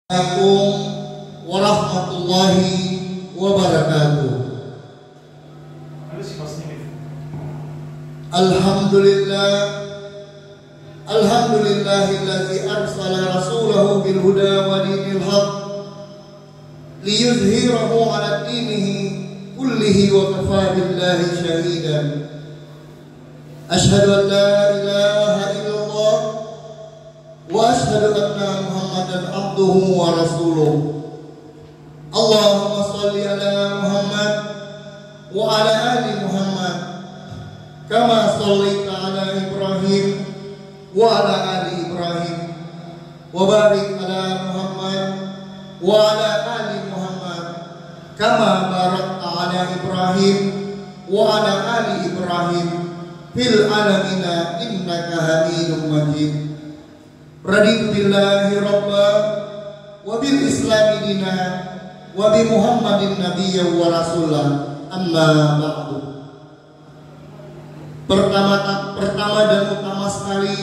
Assalamualaikum warahmatullahi wabarakatuh. Alhamdulillahillazi arsala rasulahu bil huda wa dinil haq liyuzhirahu 'ala dinihi kullihi wa kafa billahi shahidan. Asyhadu an la ilaha illallah wa asyhadu anna Muhammadan abduhu wa rasuluh. Allahumma shalli ala Muhammad wa ala ali Muhammad kama shallaita ala Ibrahim wa ala ali Ibrahim wa barik ala Muhammad wa ala ali Muhammad kama barakta ala Ibrahim wa ala ali Ibrahim fil alamina innaka Hamidum Majid. Raditu billahi rabba wa bil islami dina wa bi Muhammadin nabiyya wa rasulah, amma ba'du. Pertama dan utama sekali,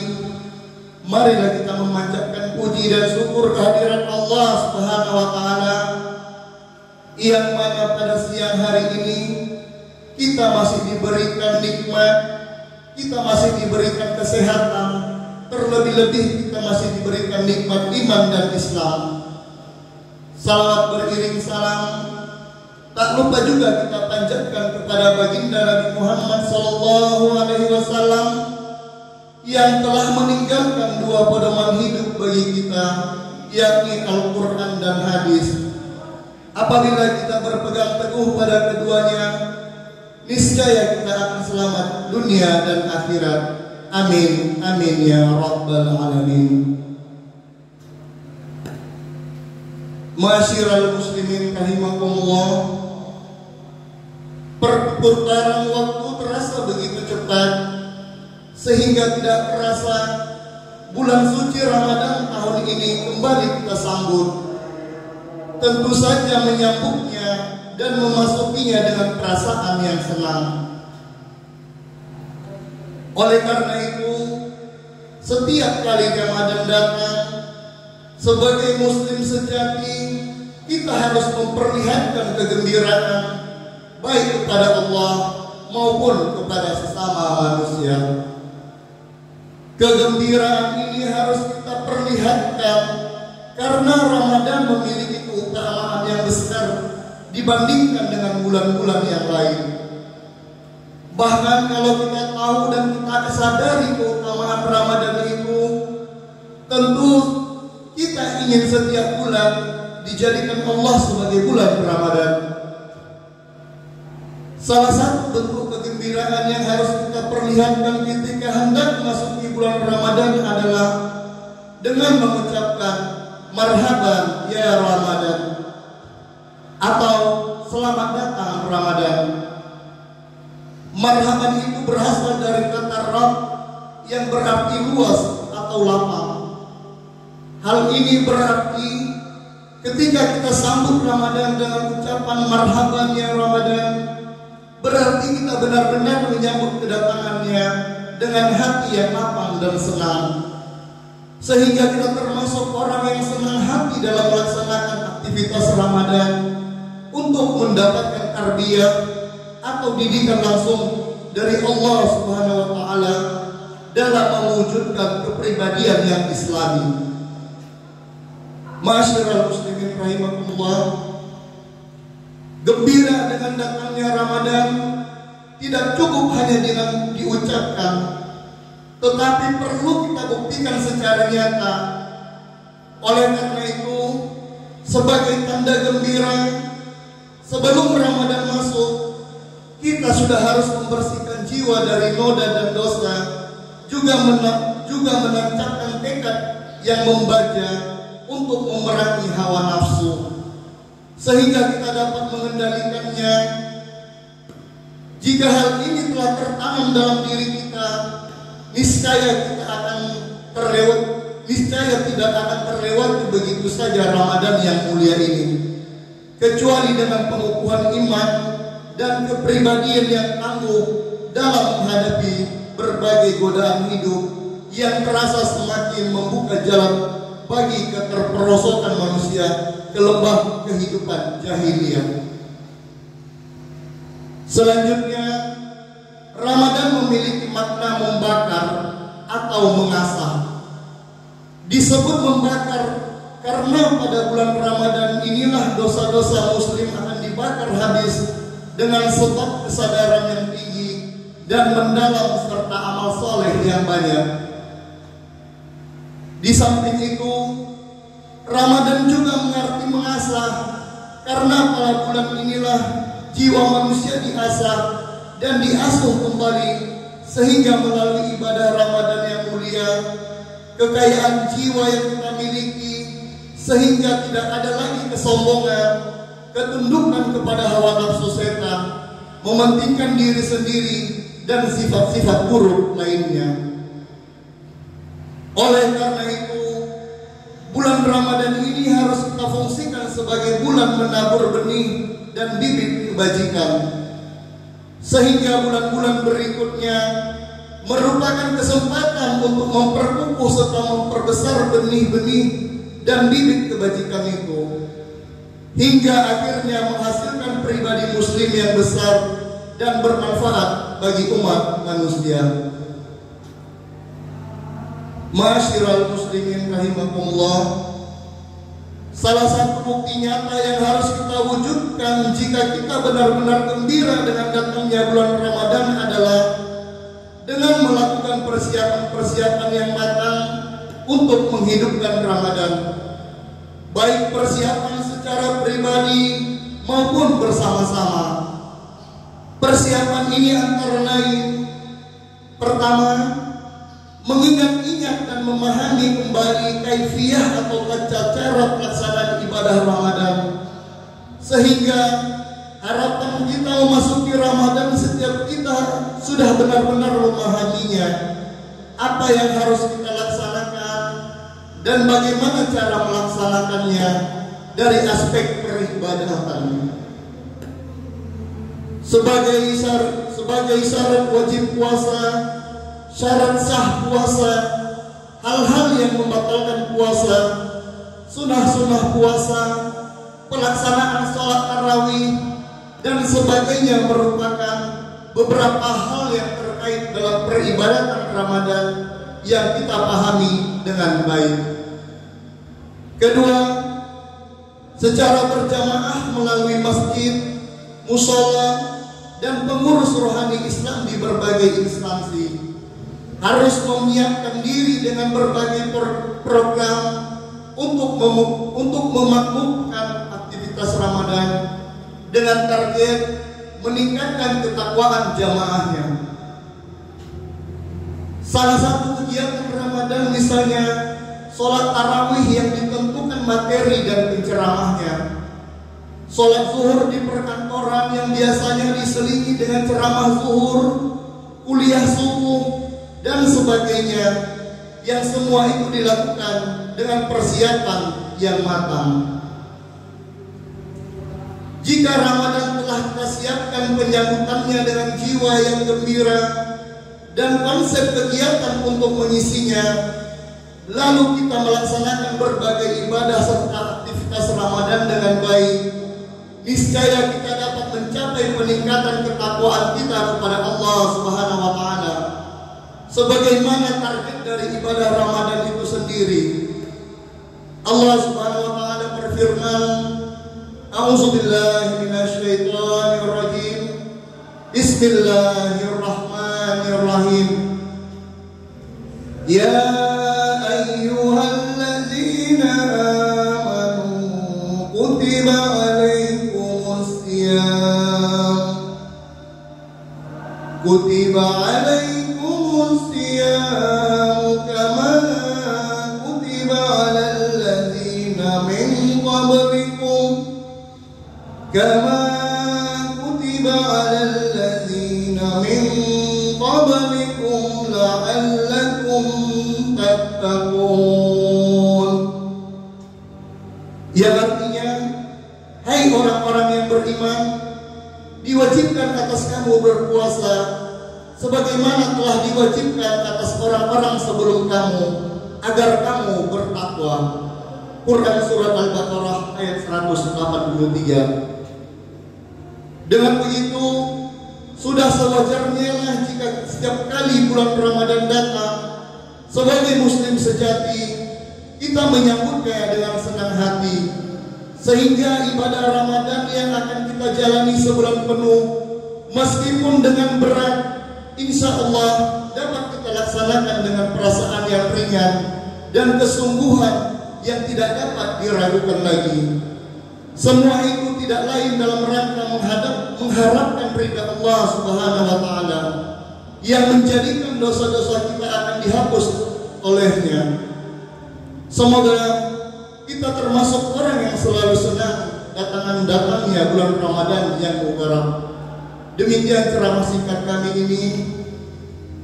marilah kita memanjatkan puji dan syukur kehadirat Allah Subhanahu wa taala yang mana pada siang hari ini kita masih diberikan nikmat, kita masih diberikan kesehatan, terlebih-lebih kita masih diberikan nikmat iman dan Islam. Salawat beriring salam tak lupa juga kita panjatkan kepada baginda Nabi Muhammad sallallahu alaihi wasallam yang telah meninggalkan dua pedoman hidup bagi kita, yakni Al-Qur'an dan hadis. Apabila kita berpegang teguh pada keduanya, niscaya kita akan selamat dunia dan akhirat. Amin, amin ya rabbal alamin. Ma'asyiral muslimin rahimakumullah, perputaran waktu terasa begitu cepat sehingga tidak terasa bulan suci Ramadan tahun ini kembali kita sambut. Tentu saja menyambutnya dan memasukinya dengan perasaan yang senang. Oleh karena itu, setiap kali Ramadan datang, sebagai muslim sejati, kita harus memperlihatkan kegembiraan baik kepada Allah maupun kepada sesama manusia. Kegembiraan ini harus kita perlihatkan karena Ramadan memiliki keutamaan yang besar dibandingkan dengan bulan-bulan yang lain. Bahkan kalau kita tahu dan kita sadari keutamaan Ramadan itu, tentu kita ingin setiap bulan dijadikan Allah sebagai bulan Ramadan. Salah satu bentuk kegembiraan yang harus kita perlihatkan ketika hendak memasuki bulan Ramadan adalah dengan mengucapkan marhaban ya Ramadan atau selamat datang Ramadan. Marhaban itu berasal dari kata Rab yang berarti luas atau lapang. Hal ini berarti ketika kita sambut Ramadan dengan ucapan marhaban ya Ramadan, berarti kita benar-benar menyambut kedatangannya dengan hati yang lapang dan senang. Sehingga kita termasuk orang yang senang hati dalam melaksanakan aktivitas Ramadan untuk mendapatkan tarbiyah atau didikan langsung dari Allah Subhanahu wa taala dalam mewujudkan kepribadian yang Islami. Ma'asyiral muslimin rahimakumullah, gembira dengan datangnya Ramadan tidak cukup hanya dengan diucapkan, tetapi perlu kita buktikan secara nyata. Oleh karena itu, sebagai tanda gembira, sebelum Ramadan masuk, kita sudah harus membersihkan jiwa dari noda dan dosa, juga menancapkan tekad yang membaja untuk memerangi hawa nafsu, sehingga kita dapat mengendalikannya. Jika hal ini telah tertanam dalam diri kita, niscaya tidak akan terlewati begitu saja Ramadan yang mulia ini, kecuali dengan pengukuhan iman dan kepribadian yang tangguh dalam menghadapi berbagai godaan hidup yang terasa semakin membuka jalan bagi keterperosotan manusia ke lembah kehidupan jahiliyah. Selanjutnya, Ramadan memiliki makna membakar atau mengasah. Disebut membakar karena pada bulan Ramadan inilah dosa-dosa muslim akan dibakar habis dengan sebab kesadaran yang tinggi dan mendalam serta amal soleh yang banyak. Di samping itu, Ramadan juga mengerti mengasah karena pada bulan inilah jiwa manusia diasah dan diasuh kembali, sehingga melalui ibadah Ramadan yang mulia, kekayaan jiwa yang kita miliki, sehingga tidak ada lagi kesombongan, ketundukan kepada hawa nafsu setan, mementingkan diri sendiri, dan sifat-sifat buruk lainnya. Oleh karena itu, bulan Ramadan ini harus kita fungsikan sebagai bulan menabur benih dan bibit kebajikan, sehingga bulan-bulan berikutnya merupakan kesempatan untuk memperkukuh serta memperbesar benih-benih dan bibit kebajikan itu, hingga akhirnya menghasilkan pribadi muslim yang besar dan bermanfaat bagi umat manusia. Ma'asyiral muslimin rahimakumullah, salah satu bukti nyata yang harus kita wujudkan jika kita benar-benar gembira dengan datangnya bulan Ramadan adalah dengan melakukan persiapan-persiapan yang matang untuk menghidupkan Ramadan, baik persiapan secara pribadi maupun bersama-sama. Persiapan ini antara lain: pertama, mengingat-ingat dan memahami kembali kaifiyah atau cara pelaksanaan ibadah Ramadan, sehingga harapan kita memasuki Ramadan setiap kita sudah benar-benar memahaminya, apa yang harus kita laksanakan dan bagaimana cara melaksanakannya dari aspek peribadatan. Sebagai syarat wajib puasa, syarat sah puasa, hal-hal yang membatalkan puasa, sunah-sunah puasa, pelaksanaan sholat tarawih, dan sebagainya merupakan beberapa hal yang terkait dalam peribadatan Ramadan yang kita pahami dengan baik. Kedua, secara berjamaah melalui masjid, musola, dan pengurus rohani Islam di berbagai instansi harus menyiapkan diri dengan berbagai program untuk memakmurkan aktivitas Ramadan dengan target meningkatkan ketakwaan jamaahnya. Salah satu kegiatan Ramadan misalnya sholat tarawih yang ditentukan materi dan penceramahnya, sholat zuhur di perkantoran yang biasanya diselingi dengan ceramah zuhur, kuliah subuh, dan sebagainya, yang semua itu dilakukan dengan persiapan yang matang. Jika Ramadan telah kita siapkan penyambutannya dengan jiwa yang gembira dan konsep kegiatan untuk mengisinya, lalu kita melaksanakan berbagai ibadah serta aktivitas Ramadan dengan baik, niscaya kita dapat mencapai peningkatan ketakwaan kita kepada Allah Subhanahu wa taala sebagaimana target dari ibadah Ramadan itu sendiri. Allah Subhanahu wa taala berfirman, A'udzubillahi minasyaitonir rajim. Bismillahirrahmanirrahim. Ya ayyuhalladzina amanu kutiba alaikumus siyam. Kutiba alaikumus siyam kama kutiba alal ladzina min qablikum. Kama kutiba alal ladzina min qablikum la'allakum tattaqun. Yang artinya, hai orang-orang yang beriman, diwajibkan atas kamu berpuasa sebagaimana telah diwajibkan atas orang-orang sebelum kamu, agar kamu bertakwa. Quran surat Al-Baqarah ayat 183. Dengan begitu, sudah sewajarnya lah jika setiap kali bulan Ramadan datang, sebagai muslim sejati, kita menyambutnya dengan senang hati, sehingga ibadah Ramadan yang akan kita jalani sebulan penuh, meskipun dengan berat, insya Allah dapat kita laksanakan dengan perasaan yang ringan dan kesungguhan yang tidak dapat diragukan lagi. Semua itu tidak lain dalam rangka mengharapkan ridha Allah Subhanahu wa taala yang menjadikan dosa-dosa kita akan dihapus olehnya. Semoga kita termasuk orang yang selalu senang datangnya bulan Ramadan yang mubarak. Demikian ceramah singkat kami ini.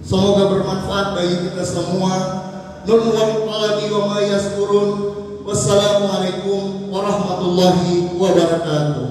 Semoga bermanfaat bagi kita semua. Nun wal qalami wa ma yaskurun. Wassalamualaikum warahmatullahi wabarakatuh.